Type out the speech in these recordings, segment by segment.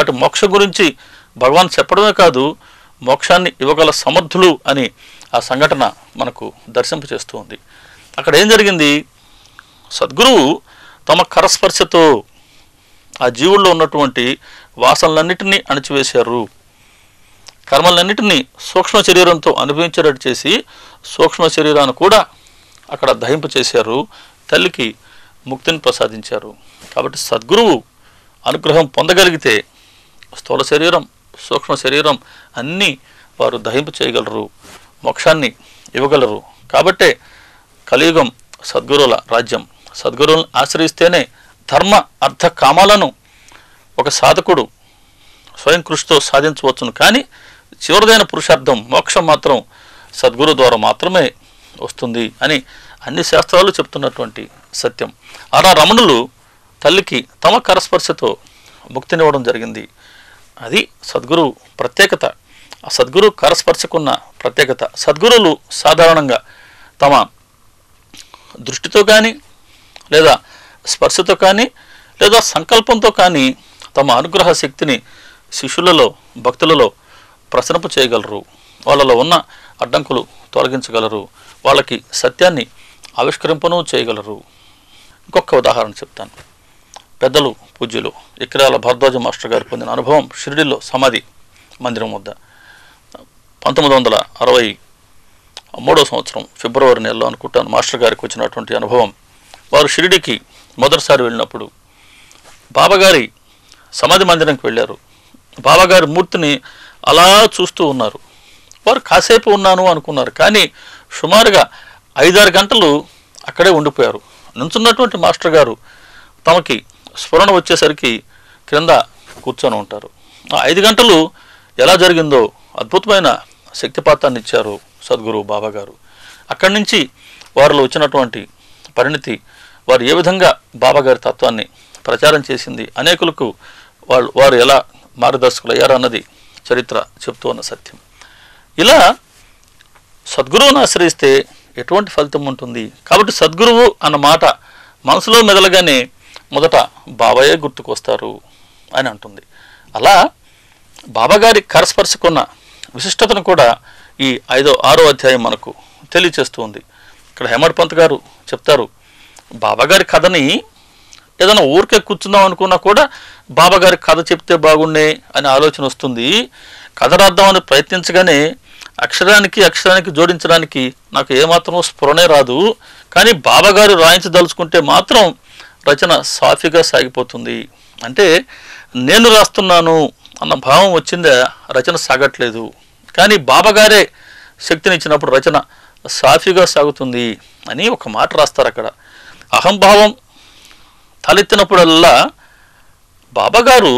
కాబట్టి మోక్షం గురించి భగవాన్ చెప్పడమే కాదు, మోక్షాన్ని ఇవ్వగల సమర్థులు అని ఆ సంఘటన మనకు దర్శింపచేస్తూ ఉంది. అక్కడ ఏం జరిగింది? సద్గురువు తమ కరస్పర్శతో ఆ జీవుల్లో ఉన్నటువంటి వాసనలన్నిటినీ అణిచివేశారు. కర్మలన్నిటినీ సూక్ష్మ శరీరంతో అనుభవించేటట్టు చేసి సూక్ష్మ శరీరాన్ని కూడా అక్కడ దహింప చేశారు. తల్లికి ముక్తిని ప్రసాదించారు. కాబట్టి సద్గురువు అనుగ్రహం పొందగలిగితే స్థూల శరీరం, సూక్ష్మ శరీరం అన్నీ వారు దహింపు చేయగలరు, మోక్షాన్ని ఇవ్వగలరు. కాబట్టే కలియుగం సద్గురువుల రాజ్యం. సద్గురువులను ఆశ్రయిస్తేనే ధర్మ అర్థ కామాలను ఒక సాధకుడు స్వయం కృషితో సాధించవచ్చును. కానీ చివరిదైన పురుషార్థం మోక్షం మాత్రం సద్గురు ద్వారా మాత్రమే వస్తుంది అని అన్ని శాస్త్రాలు చెప్తున్నటువంటి సత్యం. అలా రమణులు తల్లికి తమ కరస్పర్శతో ముక్తినివ్వడం జరిగింది. అది సద్గురు ప్రత్యేకత. ఆ సద్గురు కరస్పర్శకున్న ప్రత్యేకత. సద్గురువులు సాధారణంగా తమ దృష్టితో కానీ లేదా స్పర్శతో కానీ లేదా సంకల్పంతో కానీ తమ అనుగ్రహ శక్తిని శిష్యులలో, భక్తులలో ప్రసరింప చేయగలరు. వాళ్ళలో ఉన్న అడ్డంకులు తొలగించగలరు. వాళ్ళకి సత్యాన్ని ఆవిష్కరింపను చేయగలరు. ఇంకొక ఉదాహరణ చెప్తాను. పెద్దలు పూజ్యులు ఇక్రాల భరద్వాజ మాస్టర్ గారు పొందిన అనుభవం షిరిడీలో సమాధి మందిరం వద్ద 1963 సంవత్సరం ఫిబ్రవరి నెలలో అనుకుంటాను మాస్టర్ గారికి వచ్చినటువంటి అనుభవం. వారు షిరిడీకి మొదటిసారి వెళ్ళినప్పుడు బాబాగారి సమాధి మందిరంకి వెళ్ళారు. బాబాగారి మూర్తిని అలా చూస్తూ ఉన్నారు. వారు కాసేపు ఉన్నాను అనుకున్నారు, కానీ సుమారుగా 5-6 గంటలు అక్కడే ఉండిపోయారు. నుంచున్నటువంటి మాస్టర్ గారు తమకి స్ఫురణ వచ్చేసరికి క్రింద కూర్చొని ఉంటారు. ఆ 5 గంటలు ఎలా జరిగిందో అద్భుతమైన శక్తిపాతాన్ని ఇచ్చారు సద్గురు బాబాగారు. అక్కడి నుంచి వారిలో వచ్చినటువంటి పరిణితి, వారు ఏ విధంగా బాబాగారి తత్వాన్ని ప్రచారం చేసింది, అనేకులకు వారు ఎలా మార్గదర్శకులు అయ్యారు అన్నది చరిత్ర చెప్తూ ఉన్న సత్యం. ఇలా సద్గురువును ఆశ్రయిస్తే ఎటువంటి ఫలితం ఉంటుంది? కాబట్టి సద్గురువు అన్న మాట మనసులో మెదలగానే మొదట బాబాయే గుర్తుకొస్తారు అని అంటుంది. అలా బాబాగారి కరస్పర్శకున్న విశిష్టతను కూడా ఈ 5-6 అధ్యాయం మనకు తెలియచేస్తూ ఉంది. ఇక్కడ హేమడ్ పంత్ గారు చెప్తారు, బాబాగారి కథని ఏదైనా ఊరికే కూర్చుందాం అనుకున్నా కూడా బాబాగారి కథ చెప్తే బాగుండే అనే ఆలోచన వస్తుంది. కథ రాద్దామని ప్రయత్నించగానే అక్షరానికి జోడించడానికి నాకు ఏమాత్రం స్ఫురణే రాదు. కానీ బాబాగారు రాయించదలుచుకుంటే మాత్రం రచన సాఫీగా సాగిపోతుంది. అంటే నేను రాస్తున్నాను అన్న భావం వచ్చిందే, రచన సాగట్లేదు. కానీ బాబాగారే శక్తినిచ్చినప్పుడు రచన సాఫీగా సాగుతుంది అని ఒక మాట రాస్తారు అక్కడ. అహంభావం తలెత్తినప్పుడల్లా బాబాగారు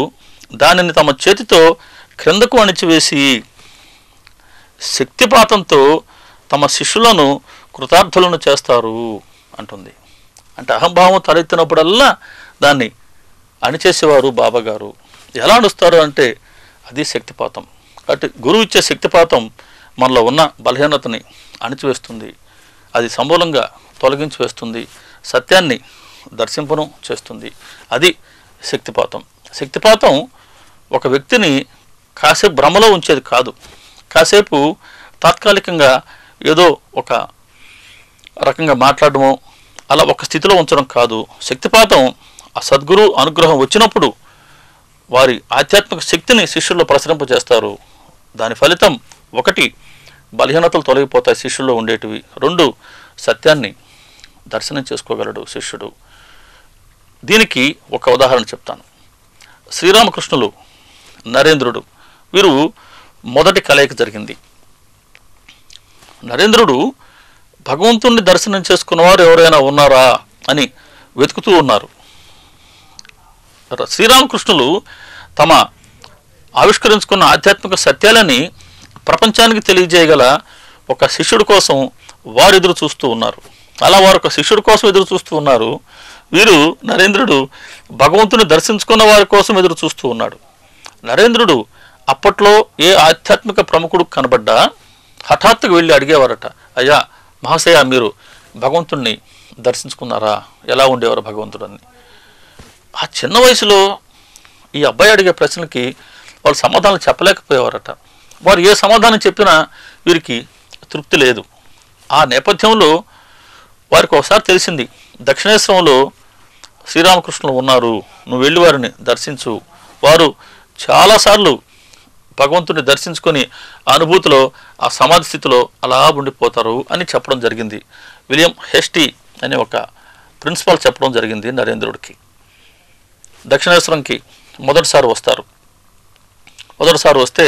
దానిని తమ చేతితో క్రిందకు అణిచివేసి శక్తిపాతంతో తమ శిష్యులను కృతార్థులను చేస్తారు అంటుంది. అంటే అహంభావం తలెత్తినప్పుడల్లా దాన్ని అణిచేసేవారు బాబాగారు. ఎలా అణుస్తారు అంటే అది శక్తిపాతం. కాబట్టి గురువు ఇచ్చే శక్తిపాతం మనలో ఉన్న బలహీనతని అణిచివేస్తుంది, అది సమూలంగా తొలగించి వేస్తుంది, సత్యాన్ని దర్శింపను చేస్తుంది. అది శక్తిపాతం. శక్తిపాతం ఒక వ్యక్తిని కాసేపు భ్రమలో ఉంచేది కాదు, కాసేపు తాత్కాలికంగా ఏదో ఒక రకంగా మాట్లాడడమో అలా ఒక స్థితిలో ఉంచడం కాదు. శక్తిపాతం ఆ సద్గురు అనుగ్రహం వచ్చినప్పుడు వారి ఆధ్యాత్మిక శక్తిని శిష్యుల్లో ప్రసరింపజేస్తారు. దాని ఫలితం 1 బలహీనతలు తొలగిపోతాయి శిష్యుల్లో ఉండేటివి. 2 సత్యాన్ని దర్శనం చేసుకోగలడు శిష్యుడు. దీనికి ఒక ఉదాహరణ చెప్తాను. శ్రీరామకృష్ణులు, నరేంద్రుడు, వీరు మొదటి కలయిక జరిగింది. నరేంద్రుడు భగవంతుణ్ణి దర్శనం చేసుకున్నవారు ఎవరైనా ఉన్నారా అని వెతుకుతూ ఉన్నారు. శ్రీరామకృష్ణులు తమ ఆవిష్కరించుకున్న ఆధ్యాత్మిక సత్యాలని ప్రపంచానికి తెలియజేయగల ఒక శిష్యుడి కోసం వారు ఎదురు చూస్తూ ఉన్నారు. అలా వారు ఒక శిష్యుడి కోసం ఎదురు చూస్తూ ఉన్నారు. వీరు నరేంద్రుడు భగవంతుని దర్శించుకున్న వారి కోసం ఎదురు చూస్తూ ఉన్నాడు. నరేంద్రుడు అప్పట్లో ఏ ఆధ్యాత్మిక ప్రముఖుడు కనబడ్డా హఠాత్తుగా వెళ్ళి అడిగేవారట, అయ్యా మహాశయ, మీరు భగవంతుణ్ణి దర్శించుకున్నారా? ఎలా ఉండేవారు భగవంతుడని? ఆ చిన్న వయసులో ఈ అబ్బాయి అడిగే ప్రశ్నలకి వాళ్ళు సమాధానం చెప్పలేకపోయేవారట. వారు ఏ సమాధానం చెప్పినా వీరికి తృప్తి లేదు. ఆ నేపథ్యంలో వారికి ఒకసారి తెలిసింది, దక్షిణేశ్వరంలో శ్రీరామకృష్ణులు ఉన్నారు, నువ్వు వెళ్ళి వారిని దర్శించు. వారు చాలాసార్లు భగవంతుడిని దర్శించుకొని ఆ అనుభూతిలో, ఆ సమాధి స్థితిలో అలా ఉండిపోతారు అని చెప్పడం జరిగింది. విలియం హెస్టీ అనే ఒక ప్రిన్సిపాల్ చెప్పడం జరిగింది నరేంద్రుడికి. దక్షిణేశ్వరంకి మొదటిసారి వస్తారు. మొదటిసారి వస్తే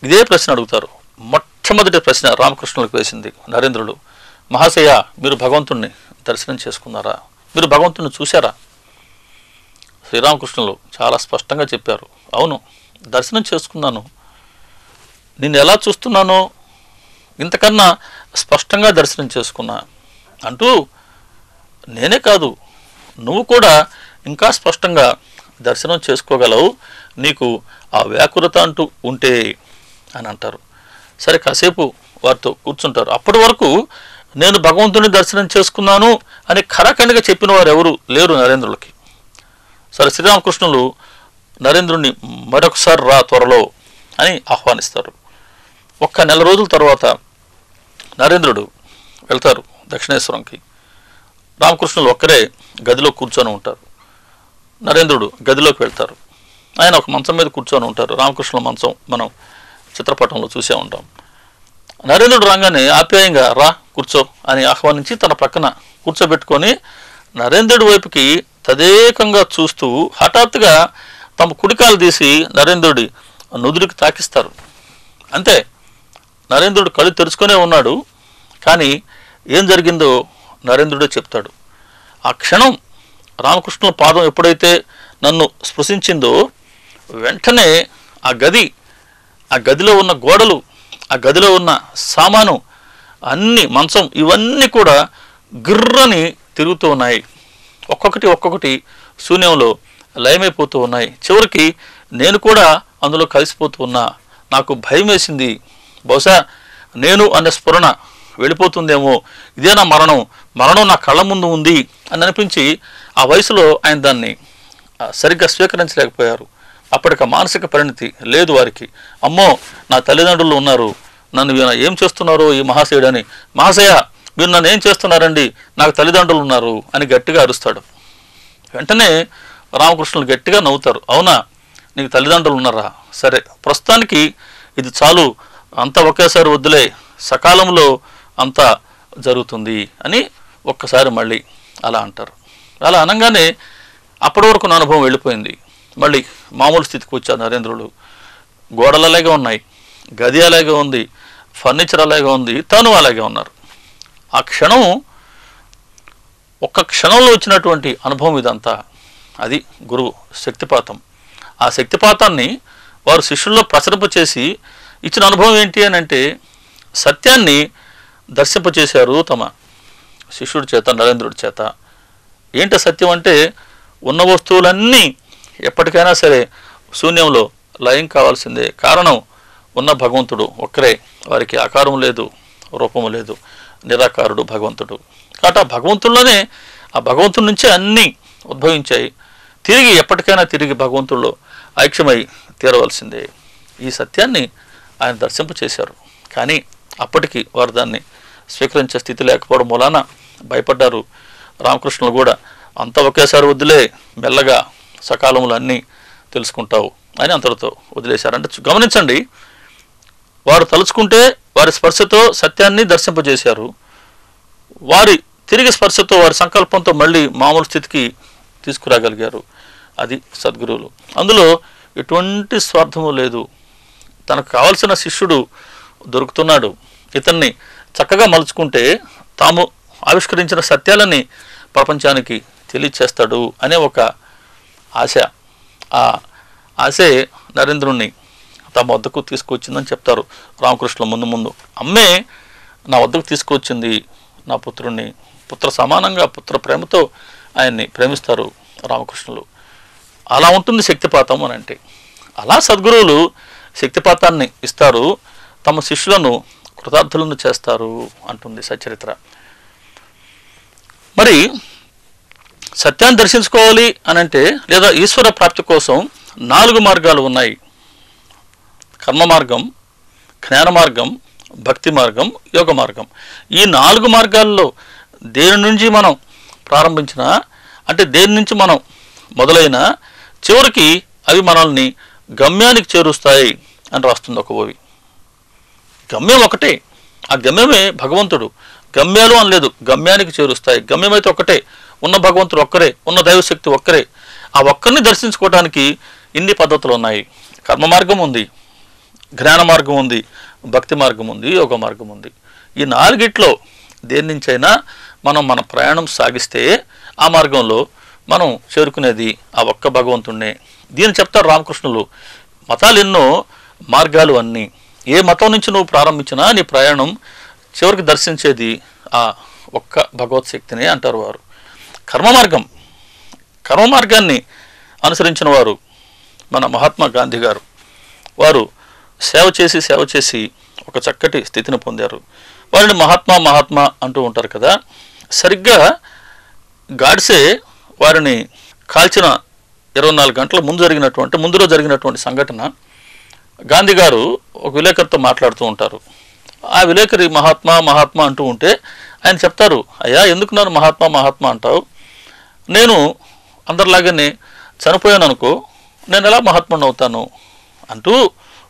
ఇదే ప్రశ్న అడుగుతారు. మొట్టమొదటి ప్రశ్న రామకృష్ణులకు వేసింది నరేంద్రుడు, మహాశయ మీరు భగవంతుణ్ణి దర్శనం చేసుకున్నారా, మీరు భగవంతుణ్ణి చూశారా? శ్రీరామకృష్ణులు చాలా స్పష్టంగా చెప్పారు, అవును దర్శనం చేసుకున్నాను, నిన్ను ఎలా చూస్తున్నానో ఇంతకన్నా స్పష్టంగా దర్శనం చేసుకున్నా అంటూ, నేనే కాదు నువ్వు కూడా ఇంకా స్పష్టంగా దర్శనం చేసుకోగలవు, నీకు ఆ వ్యాకులత అంటూ ఉంటే అని అంటారు. సరే కాసేపు వారితో కూర్చుంటారు. అప్పటి వరకు నేను భగవంతుని దర్శనం చేసుకున్నాను అని ఖరాఖండిగా చెప్పిన వారు ఎవరు లేరు నరేంద్రులకి. సరే శ్రీరామకృష్ణులు నరేంద్రుడిని మరొకసారి రా త్వరలో అని ఆహ్వానిస్తారు. ఒక్క నెల రోజుల తర్వాత నరేంద్రుడు వెళ్తారు దక్షిణేశ్వరంకి. రామకృష్ణులు ఒక్కరే గదిలో కూర్చొని ఉంటారు. నరేంద్రుడు గదిలోకి వెళ్తారు. ఆయన ఒక మంచం మీద కూర్చొని ఉంటారు. రామకృష్ణుల మంచం మనం చిత్రపటంలో చూసే ఉంటాం. నరేంద్రుడు రాగానే ఆప్యాయంగా రా కూర్చో అని ఆహ్వానించి తన పక్కన కూర్చోబెట్టుకొని నరేంద్రుడి వైపుకి తదేకంగా చూస్తూ హఠాత్తుగా తమ కుడికాలు తీసి నరేంద్రుడి నుదురికి తాకిస్తారు. అంతే, నరేంద్రుడు కళ్ళు తెరుచుకొనే ఉన్నాడు, కానీ ఏం జరిగిందో నరేంద్రుడే చెప్తాడు. ఆ క్షణం రామకృష్ణుల పాదం ఎప్పుడైతే నన్ను స్పృశించిందో వెంటనే ఆ గదిలో ఉన్న గోడలు, ఆ గదిలో ఉన్న సామాను, అన్ని మంచం ఇవన్నీ కూడా గిర్రని తిరుగుతూ ఉన్నాయి. ఒక్కొక్కటి శూన్యంలో లయమైపోతూ ఉన్నాయి. చివరికి నేను కూడా అందులో కలిసిపోతూ ఉన్నా. నాకు భయం వేసింది, బహుశా నేను అనే స్ఫురణ వెళ్ళిపోతుందేమో, ఇదేనా మరణం నా కళ్ళ ముందు ఉంది అని అనిపించి ఆ వయసులో ఆయన దాన్ని సరిగ్గా స్వీకరించలేకపోయారు. అప్పటికి మానసిక పరిణితి లేదు వారికి. అమ్మో నా తల్లిదండ్రులు ఉన్నారు, నన్ను ఏం చేస్తున్నారో ఈ మహాశయుడని, మహాశయ మీరు నన్ను ఏం చేస్తున్నారండి, నాకు తల్లిదండ్రులు ఉన్నారు అని గట్టిగా అరుస్తాడు. వెంటనే రామకృష్ణులు గట్టిగా నవ్వుతారు. అవునా, నీకు తల్లిదండ్రులు ఉన్నారా, సరే ప్రస్తుతానికి ఇది చాలు, అంతా ఒకేసారి వద్దులే, సకాలంలో అంతా జరుగుతుంది అని ఒక్కసారి మళ్ళీ అలా అంటారు. అలా అనగానే అప్పటి వరకు నా అనుభవం వెళ్ళిపోయింది. మళ్ళీ మామూలు స్థితికి వచ్చారు నరేంద్రుడు. గోడలు అలాగే ఉన్నాయి, గది అలాగే ఉంది, ఫర్నిచర్ అలాగే ఉంది, తను అలాగే ఉన్నారు. ఆ క్షణం, ఒక్క క్షణంలో వచ్చినటువంటి అనుభవం ఇదంతా. అది గురువు శక్తిపాతం. ఆ శక్తిపాతాన్ని వారు శిష్యుల్లో ప్రసరింపచేసి ఇచ్చిన అనుభవం ఏంటి అని అంటే, సత్యాన్ని దర్శింపచేశారు తమ శిష్యుడి చేత, నరేంద్రుడి చేత. ఏంటి సత్యం అంటే, ఉన్న వస్తువులన్నీ ఎప్పటికైనా సరే శూన్యంలో లయం కావాల్సిందే. కారణం ఉన్న భగవంతుడు ఒక్కరే, వారికి ఆకారం లేదు, రూపము లేదు, నిరాకారుడు భగవంతుడు. కాబట్టి ఆ భగవంతుల్లోనే, ఆ భగవంతుడి నుంచే అన్నీ ఉద్భవించాయి. తిరిగి ఎప్పటికైనా తిరిగి భగవంతుల్లో ఐక్యమై తీరవలసిందే. ఈ సత్యాన్ని ఆయన దర్శింపచేశారు. కానీ అప్పటికి వారు దాన్ని స్వీకరించే స్థితి లేకపోవడం మూలాన భయపడ్డారు. రామకృష్ణులు కూడా అంత ఒకేసారి వదిలే, మెల్లగా సకాలంలో అన్నీ తెలుసుకుంటావు అని అంతటితో వదిలేశారంటే గమనించండి, వారు తలుచుకుంటే వారి స్పర్శతో సత్యాన్ని దర్శింపజేశారు. వారి తిరిగి స్పర్శతో, వారి సంకల్పంతో మళ్ళీ మామూలు స్థితికి తీసుకురాగలిగారు. అది సద్గురువులు. అందులో ఎటువంటి స్వార్థము లేదు. తనకు కావలసిన శిష్యుడు దొరుకుతున్నాడు, ఇతన్ని చక్కగా మలుచుకుంటే తాము ఆవిష్కరించిన సత్యాలని ప్రపంచానికి తెలియచేస్తాడు అనే ఒక ఆశ. ఆ ఆశే నరేంద్రుణ్ణి తమ వద్దకు తీసుకొచ్చిందని చెప్తారు రామకృష్ణుల ముందు. అమ్మే నా వద్దకు తీసుకొచ్చింది నా పుత్రుణ్ణి. పుత్ర సమానంగా, పుత్ర ప్రేమతో ఆయన్ని ప్రేమిస్తారు రామకృష్ణులు. అలా ఉంటుంది శక్తిపాతం అని అంటే. అలా సద్గురువులు శక్తిపాతాన్ని ఇస్తారు, తమ శిష్యులను కృతార్థులను చేస్తారు అంటుంది సచరిత్ర. మరి సత్యాన్ని దర్శించుకోవాలి అని అంటే, లేదా ఈశ్వర ప్రాప్తి కోసం 4 మార్గాలు ఉన్నాయి. కర్మ మార్గం, జ్ఞాన మార్గం, భక్తి మార్గం, యోగ మార్గం. ఈ 4 మార్గాల్లో దేని నుంచి మనం ప్రారంభించినా, అంటే దేని నుంచి మనం మొదలైనా, చివరికి అవి మనల్ని గమ్యానికి చేరుస్తాయి అని రాస్తుంది ఒక ఓవి. గమ్యం ఒకటే, ఆ గమ్యమే భగవంతుడు. గమ్యాలు అని లేదు, గమ్యానికి చేరుస్తాయి. గమ్యం అయితే ఒకటే, ఉన్న భగవంతుడు ఒక్కరే, ఉన్న దైవశక్తి ఒక్కరే. ఆ ఒక్కరిని దర్శించుకోవడానికి ఇన్ని పద్ధతులు ఉన్నాయి. కర్మ మార్గం ఉంది, జ్ఞాన మార్గం ఉంది, భక్తి మార్గం ఉంది, యోగ మార్గం ఉంది. ఈ 4గిట్లో దేని నుంచైనా మనం మన ప్రయాణం సాగిస్తే ఆ మార్గంలో మనం చేరుకునేది ఆ ఒక్క భగవంతుడినే. దీన్ని చెప్తారు రామకృష్ణులు. మతాలు ఎన్నో, మార్గాలు అన్నీ. ఏ మతం నుంచి నువ్వు ప్రారంభించినా నీ ప్రయాణం చివరికి దర్శించేది ఆ ఒక్క భగవత్ శక్తినే అంటారు వారు. కర్మ మార్గాన్ని అనుసరించిన వారు మన మహాత్మా గాంధీ గారు. వారు సేవ చేసి ఒక చక్కటి స్థితిని పొందారు. వారిని మహాత్మా అంటూ ఉంటారు కదా. సరిగ్గా గాడ్సే వారిని కాల్చిన 24 గంటల ముందులో జరిగినటువంటి సంఘటన గాంధీ గారు ఒక విలేకరితో మాట్లాడుతూ ఉంటారు. ఆ విలేకరి మహాత్మా అంటూ ఉంటే ఆయన చెప్తారు, అయ్యా ఎందుకు నన్ను మహాత్మా అంటావు? నేను అందరిలాగానే చనిపోయాను అనుకో, నేను ఎలా మహాత్ముడిని అవుతాను అంటూ,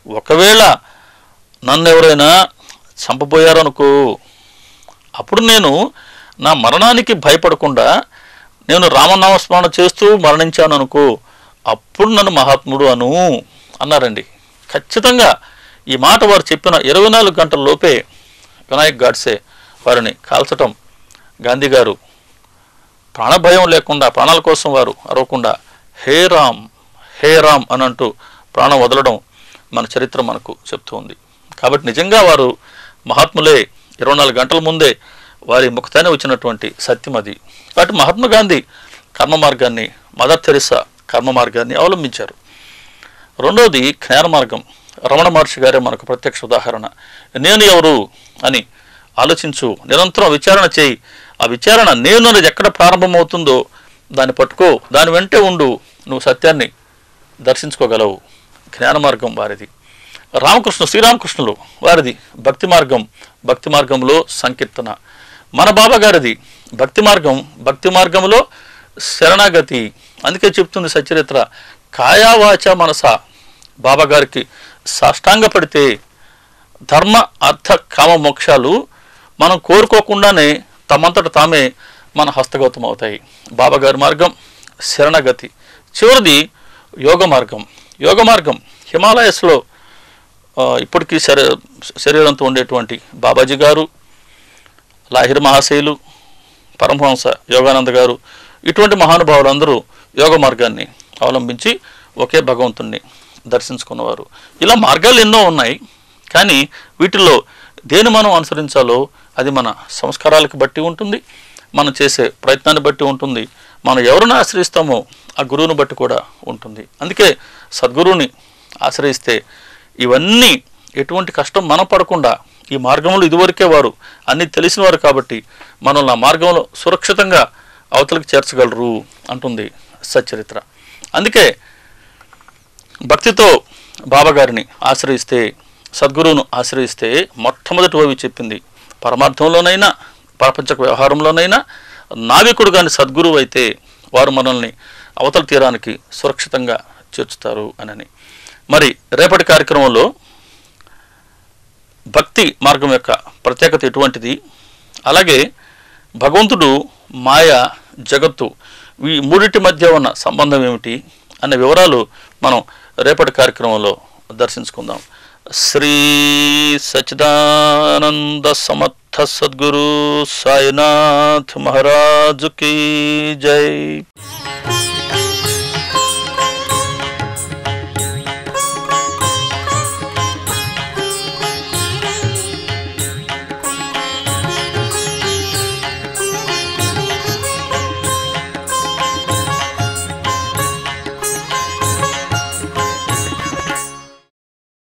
ఒకవేళ నన్ను ఎవరైనా చంపబోయారనుకో, అప్పుడు నేను నా మరణానికి భయపడకుండా నేను రామనామస్మరణ చేస్తూ మరణించాను అనుకో, అప్పుడు నన్ను మహాత్ముడు అన్నారండి. ఖచ్చితంగా ఈ మాట వారు చెప్పిన 24 గంటల లోపే వినాయక్ గాడ్సే వారిని కాల్చటం, గాంధీ గారు ప్రాణభయం లేకుండా, ప్రాణాల కోసం వారు అరవకుండా హే రామ్ అని అంటూ ప్రాణం వదలడం మన చరిత్ర మనకు చెప్తూ ఉంది. కాబట్టి నిజంగా వారు మహాత్ములే. 24 గంటల ముందే వారి ముఖతానే వచ్చినటువంటి సత్యం అది. కాబట్టి మహాత్మా గాంధీ కర్మ మార్గాన్ని, మదర్ తెరెసా కర్మ మార్గాన్ని అవలంబించారు. రెండవది జ్ఞాన మార్గం. రమణ మహర్షి గారే మనకు ప్రత్యక్ష ఉదాహరణ. నేను ఎవరు అని ఆలోచించు, నిరంతరం విచారణ చేయి. ఆ విచారణ నేను అనేది ఎక్కడ ప్రారంభమవుతుందో దాన్ని పట్టుకో, దాని వెంటే ఉండు, నువ్వు సత్యాన్ని దర్శించుకోగలవు. జ్ఞాన మార్గం వారిది. శ్రీరామకృష్ణులు వారిది భక్తి మార్గం. భక్తి మార్గంలో సంకీర్తన. మన బాబా గారిది భక్తి మార్గంలో శరణాగతి. అందుకే చెప్తుంది సచరిత్ర, కాయావాచ మనస. బాబా గారికి సాష్టాంగ పడితే ధర్మ అర్థ కామ మోక్షాలు మనం కోరుకోకుండానే తమంతట తామే మన హస్తగతం అవుతాయి. బాబా గారి మార్గం శరణగతి. చివరిది యోగ మార్గం. హిమాలయస్లో ఇప్పటికీ శరీరంతో ఉండేటువంటి బాబాజీ గారు, లాహిర్ మహాశయులు, పరమహంస యోగానంద గారు, ఇటువంటి మహానుభావులందరూ యోగ మార్గాన్ని అవలంబించి ఒకే భగవంతుణ్ణి దర్శించుకున్నవారు. ఇలా మార్గాలు ఎన్నో ఉన్నాయి. కానీ వీటిల్లో దేని మనం అనుసరించాలో అది మన సంస్కారాలకు బట్టి ఉంటుంది, మనం చేసే ప్రయత్నాన్ని బట్టి ఉంటుంది, మనం ఎవరిని ఆశ్రయిస్తామో ఆ గురువుని బట్టి కూడా ఉంటుంది. అందుకే సద్గురువుని ఆశ్రయిస్తే ఇవన్నీ ఎటువంటి కష్టం మనం పడకుండా, ఈ మార్గంలో ఇదివరకే వారు అన్నీ తెలిసిన వారు కాబట్టి మనల్ని ఆ మార్గంలో సురక్షితంగా అవతలికి చేర్చగలరు అంటుంది సచ్చరిత్ర. అందుకే భక్తితో బాబాగారిని ఆశ్రయిస్తే, సద్గురువును ఆశ్రయిస్తే మొట్టమొదటి అవి చెప్పింది, పరమార్థంలోనైనా ప్రపంచ వ్యవహారంలోనైనా నావికుడు కానీ సద్గురువు అయితే వారు మనల్ని అవతల తీరానికి సురక్షితంగా చేర్చుతారు అని. మరి రేపటి కార్యక్రమంలో భక్తి మార్గం యొక్క ప్రత్యేకత ఎటువంటిది, అలాగే భగవంతుడు, మాయ, జగత్తు, ఈ మూడింటి మధ్య ఉన్న సంబంధం ఏమిటి అనే వివరాలు మనం రేపటి కార్యక్రమంలో దర్శించుకుందాం. శ్రీ సచ్చిదానంద సమర్థ సద్గురు సాయినాథ్ మహారాజు కీ జై.